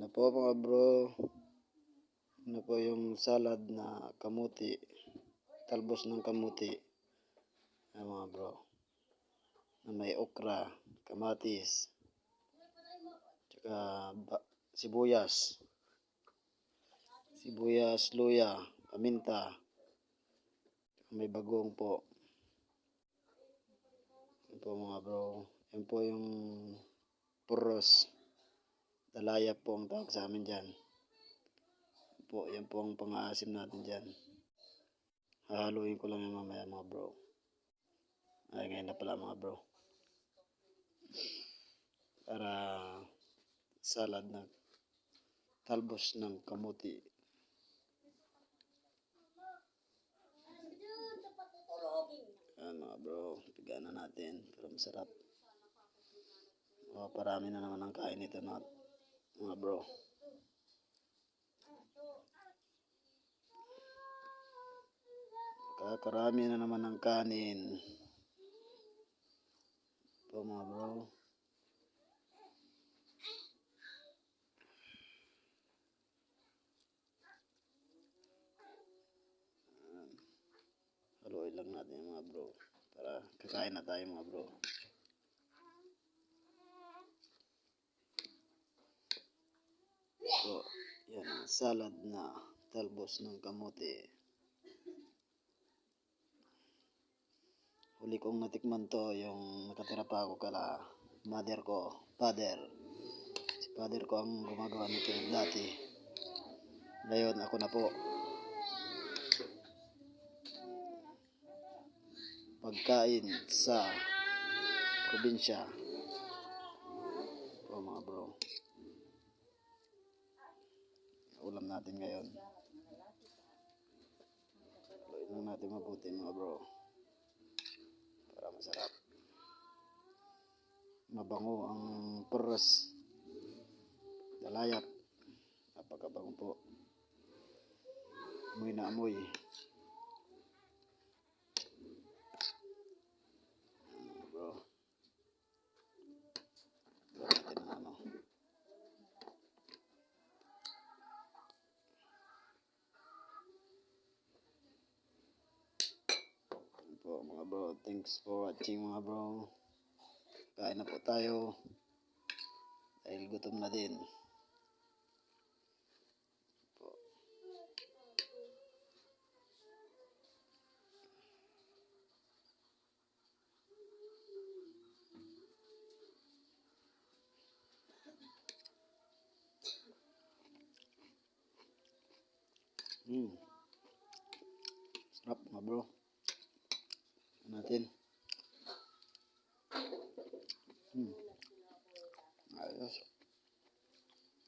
Ano po mga bro, ano po yung salad na kamuti, talbos ng kamuti, mga bro, na may okra, kamatis, tsaka sibuyas, luya, paminta, may bagong po. Yan po mga bro, yan po yung puros, dalaya po ang tawag sa amin dyan. Yan po ang pang-aasim natin dyan. Hahaluin ko lang yung mamaya mga bro. Ay, ngayon na pala mga bro. Para salad na talbos ng kamuti. Ayan mga bro, pigaan na natin. Pero masarap. Parami na naman ang kain ito na mga bro. Kakarami na naman ang kanin. Ito mga bro. Haluin lang natin mga bro. Para kakain na tayo mga bro. So, yan ang salad na talbos ng kamote. Huli kong natikman to, yung nakatira pa ako kala father. Si father ko ang gumagawa nito dati. Ngayon ako na po. Pagkain sa probinsya. O mga bro. Ulam natin ngayon. Haluin lang natin mabuti mga bro. Para masarap. Mabango ang puros. Dalayap. Napakabango po. Amoy na amoy. Bro. Natin ang ano. Po mga bro, thanks for watching mga bro. Kain na po tayo dahil gutom na din po. Sarap mga bro natin.